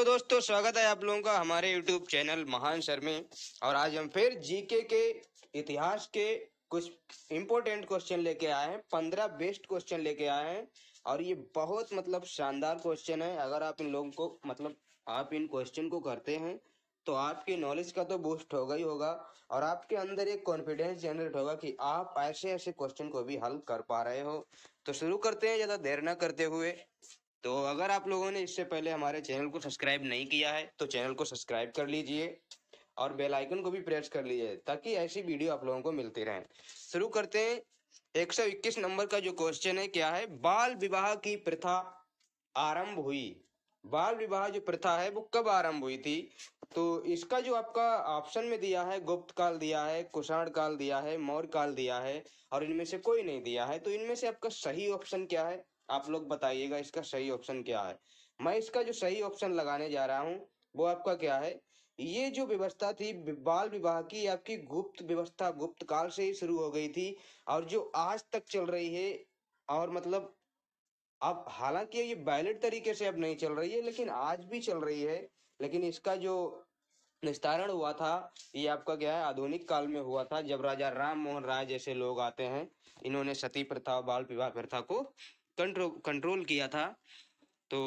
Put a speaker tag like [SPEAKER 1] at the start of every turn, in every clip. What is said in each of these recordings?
[SPEAKER 1] तो दोस्तों स्वागत है आप लोगों का हमारे YouTube चैनल महान सर में। और आज हम फिर जीके के इतिहास के कुछ इम्पोर्टेंट क्वेश्चन लेके आए हैं। 15 बेस्ट क्वेश्चन लेके आए हैं और ये बहुत शानदार क्वेश्चन है। अगर आप इन लोगों को आप इन क्वेश्चन को करते हैं तो आपकी नॉलेज का तो बूस्ट होगा ही होगा और आपके अंदर एक कॉन्फिडेंस जनरेट होगा कि आप ऐसे ऐसे क्वेश्चन को भी हल कर पा रहे हो। तो शुरू करते हैं ज्यादा देर ना करते हुए। तो अगर आप लोगों ने इससे पहले हमारे चैनल को सब्सक्राइब नहीं किया है तो चैनल को सब्सक्राइब कर लीजिए और बेल आइकन को भी प्रेस कर लीजिए ताकि ऐसी वीडियो आप लोगों को मिलती रहे। शुरू करते हैं। 121 नंबर का जो क्वेश्चन है क्या है, बाल विवाह की प्रथा आरंभ हुई। बाल विवाह जो प्रथा है वो कब आरंभ हुई थी? तो इसका जो आपका ऑप्शन में दिया है, गुप्त काल दिया है, कुषाण काल दिया है, मौर्य काल दिया है और इनमें से कोई नहीं दिया है। तो इनमें से आपका सही ऑप्शन क्या है? आप लोग बताइएगा इसका सही ऑप्शन क्या है। मैं इसका जो सही ऑप्शन लगाने जा रहा हूँ वो आपका क्या है, ये जो व्यवस्था थी बाल विवाह की आपकी गुप्त व्यवस्था गुप्त काल से ही शुरू हो गई थी और जो आज तक चल रही है। और अब हालांकि ये वैलिड तरीके से अब नहीं चल रही है लेकिन आज भी चल रही है। लेकिन इसका जो निस्तारण हुआ था ये आपका क्या है, आधुनिक काल में हुआ था जब राजा राम मोहन राय जैसे लोग आते हैं, इन्होंने सती प्रथा बाल विवाह प्रथा को कंट्रोल किया था। तो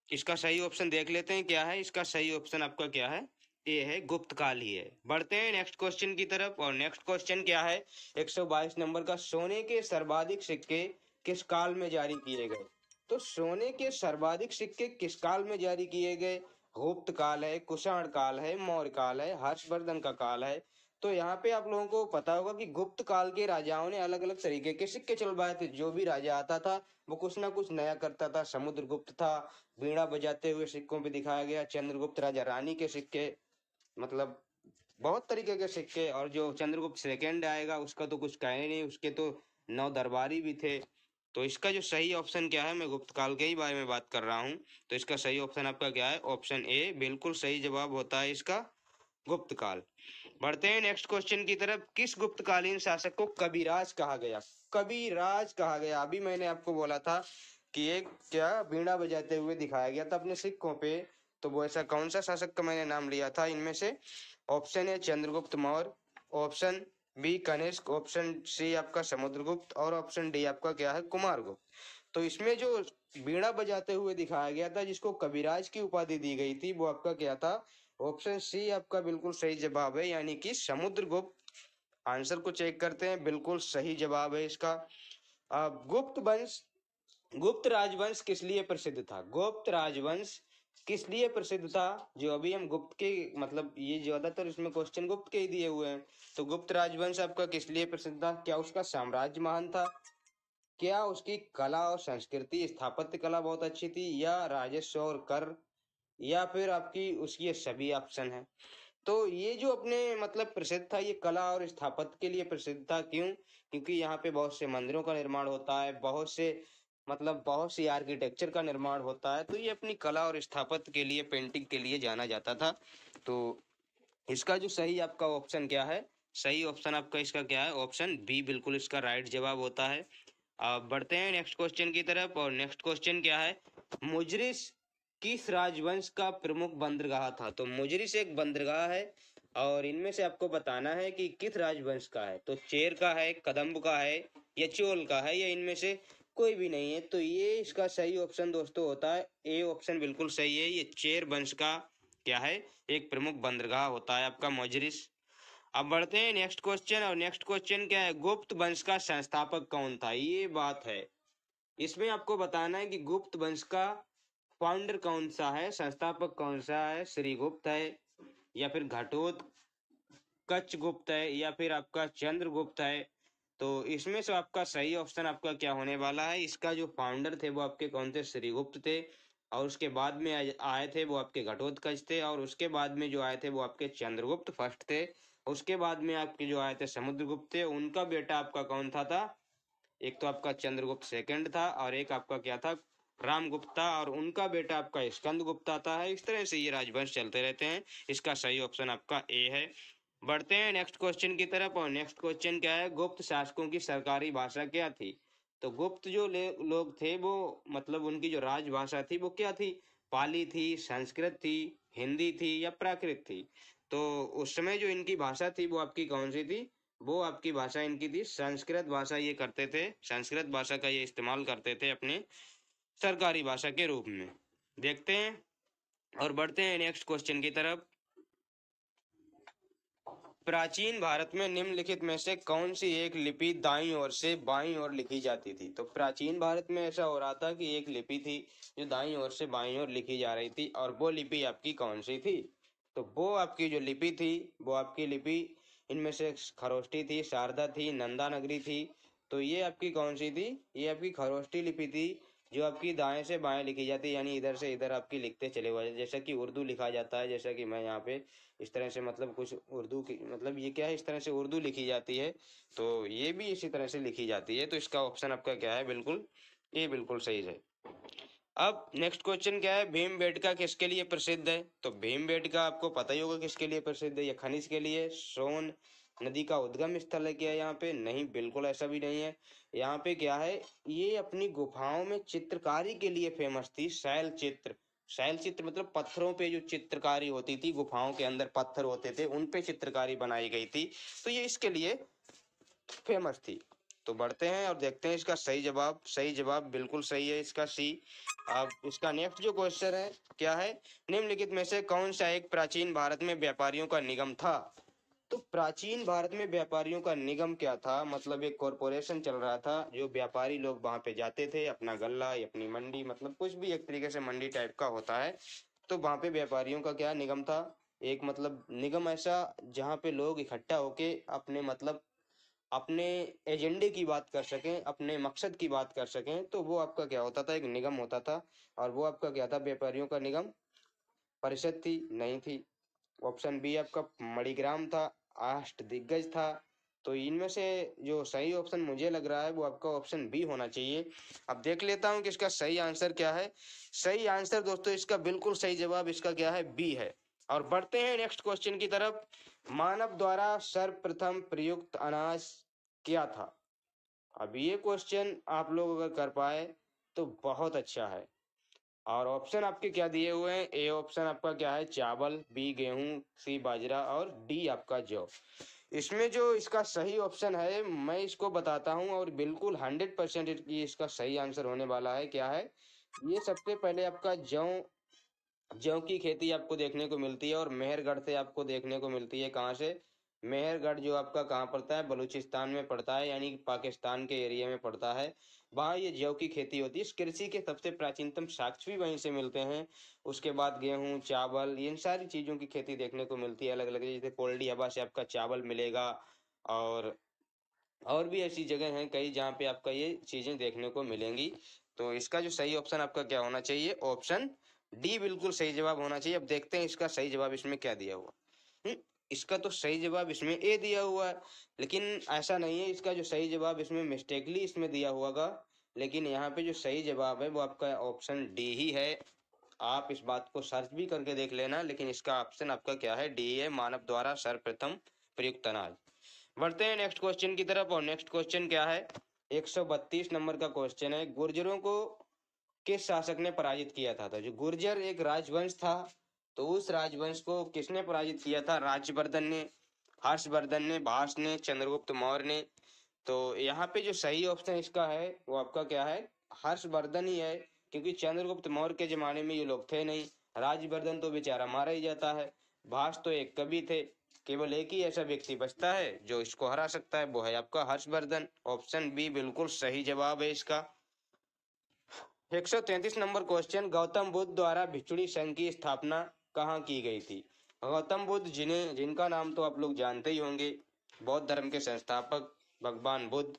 [SPEAKER 1] इसका सही ऑप्शन देख लेते हैं क्या है। इसका सही ऑप्शन आपका क्या है, ये है गुप्त काल ही है। बढ़ते हैं नेक्स्ट क्वेश्चन की तरफ और नेक्स्ट क्वेश्चन क्या है 122 नंबर का, सोने के सर्वाधिक सिक्के किस काल में जारी किए गए? तो सोने के सर्वाधिक सिक्के किस काल में जारी किए गए? गुप्त काल है, कुषाण काल है, मौर्य काल है, हर्षवर्धन का काल है। तो यहाँ पे आप लोगों को पता होगा कि गुप्त काल के राजाओं ने अलग अलग तरीके के सिक्के चलवाए थे। जो भी राजा आता था वो कुछ ना कुछ नया करता था। समुद्रगुप्त था, वीणा बजाते हुए सिक्कों पे दिखाया गया। चंद्रगुप्त राजा रानी के सिक्के, मतलब बहुत तरीके के सिक्के। और जो चंद्रगुप्त सेकेंड आएगा उसका तो कुछ कहने नहीं, उसके तो 9 दरबारी भी थे। तो इसका जो सही ऑप्शन क्या है, मैं गुप्त काल के ही बारे में बात कर रहा हूँ। तो इसका सही ऑप्शन आपका क्या है, ऑप्शन ए बिल्कुल सही जवाब होता है इसका, गुप्त काल। बढ़ते हैं नेक्स्ट क्वेश्चन की तरफ। किस गुप्तकालीन शासक को कविराज कहा गया? कविराज कहा गया। अभी मैंने आपको बोला था कि एक क्या वीणा बजाते हुए दिखाया गया था अपने सिक्कों पे, तो वो ऐसा कौन सा शासक का मैंने नाम लिया था इनमें से? Option A Chandragupta Maurya, option B Kanishka, option C आपका समुद्रगुप्त और ऑप्शन डी आपका क्या है, कुमारगुप्त। तो इसमें जो वीणा बजाते हुए दिखाया गया था जिसको कविराज की उपाधि दी गई थी वो आपका क्या था, ऑप्शन सी आपका बिल्कुल सही जवाब है, यानी कि समुद्रगुप्त। आंसर को चेक करते हैं, बिल्कुल सही जवाब है इसका। गुप्त राजवंश किस लिए प्रसिद्ध था? गुप्त राजवंश किस लिए प्रसिद्ध था? जो अभी हम गुप्त के ये ज्यादातर इसमें क्वेश्चन गुप्त के ही दिए हुए हैं। तो गुप्त राजवंश आपका किस लिए प्रसिद्ध था? क्या उसका साम्राज्य महान था, क्या उसकी कला और संस्कृति स्थापत्य कला बहुत अच्छी थी, या राजस्व और कर, या फिर आपकी उसकी ये सभी ऑप्शन है? तो ये जो अपने प्रसिद्ध था, ये कला और स्थापत्य के लिए प्रसिद्ध था। क्यों? क्योंकि यहाँ पे बहुत से मंदिरों का निर्माण होता है, बहुत सी आर्किटेक्चर का निर्माण होता है। तो ये अपनी कला और स्थापत्य के लिए, पेंटिंग के लिए जाना जाता था। तो इसका जो सही आपका ऑप्शन क्या है, सही ऑप्शन आपका इसका क्या है, ऑप्शन बी बिल्कुल इसका राइट जवाब होता है। अब बढ़ते हैं नेक्स्ट क्वेश्चन की तरफ और नेक्स्ट क्वेश्चन क्या है, मुजरिस किस राजवंश का प्रमुख बंदरगाह था? तो मुजरिस एक बंदरगाह है और इनमें से आपको बताना है कि किस राजवंश का है। तो चेर का है, कदम्ब का है या चोल का है, या इनमें से कोई भी नहीं है। तो ये इसका सही ऑप्शन दोस्तों होता है ए ऑप्शन, बिल्कुल सही है। ये चेर वंश का क्या है, एक प्रमुख बंदरगाह होता है आपका मुजरिस। अब बढ़ते हैं नेक्स्ट क्वेश्चन और नेक्स्ट क्वेश्चन क्या है, गुप्त वंश का संस्थापक कौन था? ये बात है, इसमें आपको बताना है कि गुप्त वंश का फाउंडर कौन सा है, संस्थापक कौन सा है। श्रीगुप्त है या फिर घटोत्कच गुप्त है या फिर आपका चंद्रगुप्त है? तो इसमें से आपका सही ऑप्शन आपका क्या होने वाला है, इसका जो फाउंडर थे वो आपके कौन थे, श्रीगुप्त थे। और उसके बाद में आए थे वो आपके घटोत्कच थे और उसके बाद में जो आए थे वो आपके चंद्रगुप्त फर्स्ट थे। उसके बाद में आपके जो आए थे समुद्रगुप्त थे। उनका बेटा आपका कौन था? एक तो आपका चंद्रगुप्त सेकंड था और एक आपका क्या था, रामगुप्त था, और उनका बेटा आपका स्कंदगुप्त आता है। इस तरह से ये राजवंश चलते रहते हैं। इसका सही ऑप्शन आपका ए है। बढ़ते हैं नेक्स्ट क्वेश्चन की तरफ और नेक्स्ट क्वेश्चन क्या है, गुप्त शासकों की सरकारी भाषा क्या थी? तो गुप्त जो लोग थे वो उनकी जो राजभाषा थी वो क्या थी? पाली थी, संस्कृत थी, हिंदी थी या प्राकृत थी? तो उस समय जो इनकी भाषा थी वो आपकी कौन सी थी? वो आपकी भाषा इनकी थी संस्कृत भाषा। ये करते थे, संस्कृत भाषा का ये इस्तेमाल करते थे अपने सरकारी भाषा के रूप में। देखते हैं और बढ़ते हैं नेक्स्ट क्वेश्चन की तरफ। प्राचीन भारत में निम्नलिखित में से कौन सी एक लिपि दाईं ओर से बाईं ओर लिखी जाती थी? तो प्राचीन भारत में ऐसा हो रहा था कि एक लिपि थी जो दाईं ओर से बाईं ओर लिखी जा रही थी, और वो लिपि आपकी कौन सी थी? तो वो आपकी जो लिपि थी, वो आपकी लिपि इनमें से खरोष्टी थी, शारदा थी, नंदा नगरी थी। तो ये आपकी कौन सी थी? ये आपकी खरोष्टी लिपि थी, जो आपकी दाएं से बाएं लिखी जाती है, यानी इधर से इधर आपकी लिखते चले हुए, जैसा कि उर्दू लिखा जाता है। जैसा कि मैं यहाँ पे इस तरह से, मतलब कुछ उर्दू की, मतलब ये क्या है, इस तरह से उर्दू लिखी जाती है, तो ये भी इसी तरह से लिखी जाती है। तो इसका ऑप्शन आपका क्या है? बिल्कुल, ये बिल्कुल सही है। अब नेक्स्ट क्वेश्चन क्या है? भीमबेटका किसके लिए प्रसिद्ध है? तो भीमबेटका आपको पता ही होगा किसके लिए प्रसिद्ध है। ये खनिज के लिए, सोन नदी का उद्गम स्थल है क्या यहाँ पे? नहीं, बिल्कुल ऐसा भी नहीं है। यहाँ पे क्या है, ये अपनी गुफाओं में चित्रकारी के लिए फेमस थी। शैल चित्र, शैल चित्र मतलब पत्थरों पे जो चित्रकारी होती थी, गुफाओं के अंदर पत्थर होते थे, उन पे चित्रकारी बनाई गई थी, तो ये इसके लिए फेमस थी। तो बढ़ते हैं और देखते हैं इसका सही जवाब। सही जवाब बिल्कुल सही है इसका, सी। अब इसका नेक्स्ट जो क्वेश्चन है क्या है? निम्नलिखित में से कौन सा एक प्राचीन भारत में व्यापारियों का निगम था? तो प्राचीन भारत में व्यापारियों का निगम क्या था? मतलब एक कॉरपोरेशन चल रहा था, जो व्यापारी लोग वहां पे जाते थे, अपना गल्ला या अपनी मंडी, मतलब कुछ भी एक तरीके से मंडी टाइप का होता है, तो वहां पे व्यापारियों का क्या निगम था? एक मतलब निगम ऐसा, जहाँ पे लोग इकट्ठा होके अपने मतलब अपने एजेंडे की बात कर सकें, अपने मकसद की बात कर सकें, तो वो आपका क्या होता था? एक निगम होता था। और वो आपका क्या था? व्यापारियों का निगम परिषद थी? नहीं थी। ऑप्शन बी आपका मणिग्राम था, अष्ट दिग्गज था। तो इनमें से जो सही ऑप्शन मुझे लग रहा है वो आपका ऑप्शन बी होना चाहिए। अब देख लेता हूं कि इसका सही आंसर क्या है। सही आंसर दोस्तों, इसका बिल्कुल सही जवाब इसका क्या है? बी है। और बढ़ते हैं नेक्स्ट क्वेश्चन की तरफ। मानव द्वारा सर्वप्रथम प्रयुक्त अनाज क्या था? अब ये क्वेश्चन आप लोग अगर कर पाए तो बहुत अच्छा है। और ऑप्शन आपके क्या दिए हुए हैं? ए ऑप्शन आपका क्या है? चावल, बी गेहूं, सी बाजरा और डी आपका जौ। इसमें जो इसका सही ऑप्शन है, मैं इसको बताता हूं, और बिल्कुल 100% ये इसका सही आंसर होने वाला है। क्या है ये? सबसे पहले आपका जौ, जौ की खेती आपको देखने को मिलती है, और मेहरगढ़ से आपको देखने को मिलती है। कहाँ से? मेहरगढ़ जो आपका कहाँ पड़ता है? बलूचिस्तान में पड़ता है, यानी पाकिस्तान के एरिया में पड़ता है। वहाँ ये जौ की खेती होती है। इस कृषि के सबसे प्राचीनतम साक्ष्य भी वहीं से मिलते हैं। उसके बाद गेहूं, चावल, इन सारी चीजों की खेती देखने को मिलती है अलग अलग। जैसे कोल्डी हवा से आपका चावल मिलेगा, और भी ऐसी जगह हैं कई जहाँ पे आपका ये चीजें देखने को मिलेंगी। तो इसका जो सही ऑप्शन आपका क्या होना चाहिए? ऑप्शन डी बिल्कुल सही जवाब होना चाहिए। अब देखते हैं इसका सही जवाब इसमें क्या दिया हुआ। इसका तो सही जवाब इसमें ए दिया हुआ है, लेकिन ऐसा नहीं है। इसका जो सही जवाब इसमें मिस्टेकली इसमें दिया हुआ का, लेकिन यहाँ पे जो सही जवाब है वो आपका ऑप्शन डी ही है। आप इस बात को सर्च भी करके देख लेना, लेकिन इसका ऑप्शन आपका क्या है? डी है, मानव द्वारा सर्वप्रथम प्रयुक्त अनाज। बढ़ते हैं नेक्स्ट क्वेश्चन की तरफ। और नेक्स्ट क्वेश्चन क्या है? 132 नंबर का क्वेश्चन है। गुर्जरों को किस शासक ने पराजित किया था? तो जो गुर्जर एक राजवंश था, तो उस राजवंश को किसने पराजित किया था? राज्यवर्धन ने, हर्षवर्धन ने, भास ने, चंद्रगुप्त मौर्य ने। तो यहाँ पे जो सही ऑप्शन इसका है वो आपका क्या है? हर्षवर्धन ही है, क्योंकि चंद्रगुप्त मौर्य के जमाने में ये लोग थे नहीं। राज्यवर्धन तो बेचारा मारा ही जाता है। भास तो एक कवि थे। केवल एक ही ऐसा व्यक्ति बचता है जो इसको हरा सकता है, वो है आपका हर्षवर्धन। ऑप्शन बी बिल्कुल सही जवाब है इसका। 133 नंबर क्वेश्चन। गौतम बुद्ध द्वारा भिक्षुणी संघ की स्थापना कहाँ की गई थी? गौतम बुद्ध, जिनका नाम तो आप लोग जानते ही होंगे, बौद्ध धर्म के संस्थापक भगवान बुद्ध।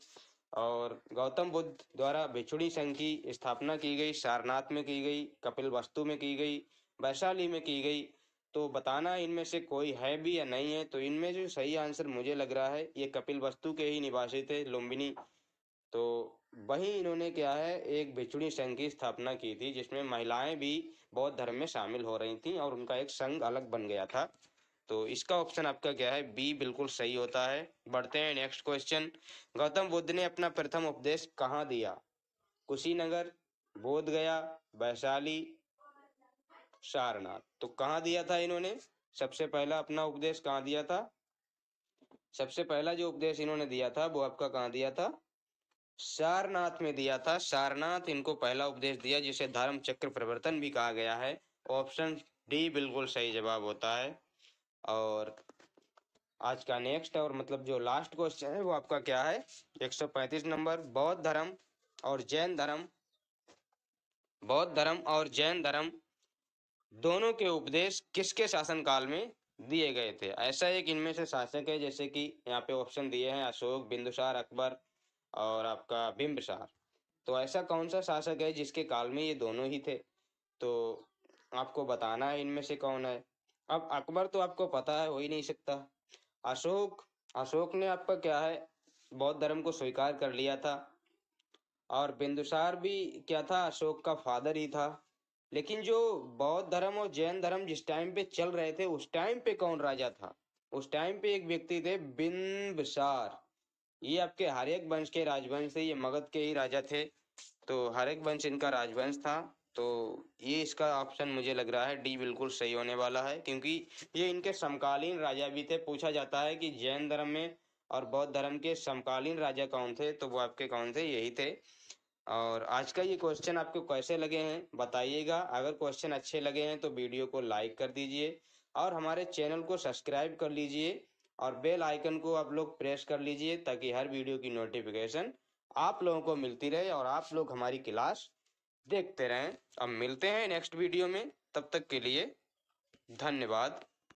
[SPEAKER 1] और गौतम बुद्ध द्वारा भिक्षुणी संघ की स्थापना की गई, सारनाथ में की गई, कपिलवस्तु में की गई, वैशाली में की गई। तो बताना इनमें से कोई है भी या नहीं है। तो इनमें जो सही आंसर मुझे लग रहा है, ये कपिलवस्तु के ही निवासी थे, लुम्बिनी। तो वहीं इन्होंने क्या है, एक भिक्षुणी संघ की स्थापना की थी, जिसमें महिलाएं भी बौद्ध धर्म में शामिल हो रही थीं, और उनका एक संघ अलग बन गया था। तो इसका ऑप्शन आपका क्या है? बी बिल्कुल सही होता है। बढ़ते हैं नेक्स्ट क्वेश्चन। गौतम बुद्ध ने अपना प्रथम उपदेश कहाँ दिया? कुशीनगर, बोध गया, वैशाली, सारनाथ। तो कहाँ दिया था इन्होंने सबसे पहला अपना उपदेश, कहाँ दिया था? सबसे पहला जो उपदेश इन्होंने दिया था वो आपका कहाँ दिया था? सारनाथ में दिया था। सारनाथ इनको पहला उपदेश दिया, जिसे धर्म चक्र प्रवर्तन भी कहा गया है। ऑप्शन डी बिल्कुल सही जवाब होता है। और आज का नेक्स्ट और मतलब जो लास्ट क्वेश्चन है वो आपका क्या है? 135 नंबर। बौद्ध धर्म और जैन धर्म दोनों के उपदेश किसके शासनकाल में दिए गए थे? ऐसा एक इनमें से शासक है, जैसे कि यहाँ पे ऑप्शन दिए हैं अशोक, बिंदुसार, अकबर और आपका बिंबिसार। तो ऐसा कौन सा शासक है जिसके काल में ये दोनों ही थे? तो आपको बताना है इनमें से कौन है। अब अकबर तो आपको पता है, हो ही नहीं सकता। अशोक अशोक ने आपका क्या है, बौद्ध धर्म को स्वीकार कर लिया था। और बिंदुसार भी क्या था, अशोक का फादर ही था। लेकिन जो बौद्ध धर्म और जैन धर्म जिस टाइम पे चल रहे थे, उस टाइम पे कौन राजा था? उस टाइम पे एक व्यक्ति थे, बिंबिसार। ये आपके हर्यक वंश के राजवंश थे, ये मगध के ही राजा थे। तो हर्यक वंश इनका राजवंश था। तो ये इसका ऑप्शन मुझे लग रहा है डी बिल्कुल सही होने वाला है, क्योंकि ये इनके समकालीन राजा भी थे। पूछा जाता है कि जैन धर्म में और बौद्ध धर्म के समकालीन राजा कौन थे, तो वो आपके कौन थे? यही थे। और आज का ये क्वेश्चन आपको कैसे लगे हैं बताइएगा। अगर क्वेश्चन अच्छे लगे हैं तो वीडियो को लाइक कर दीजिए और हमारे चैनल को सब्सक्राइब कर लीजिए और बेल आइकन को आप लोग प्रेस कर लीजिए, ताकि हर वीडियो की नोटिफिकेशन आप लोगों को मिलती रहे और आप लोग हमारी क्लास देखते रहें। अब मिलते हैं नेक्स्ट वीडियो में, तब तक के लिए धन्यवाद।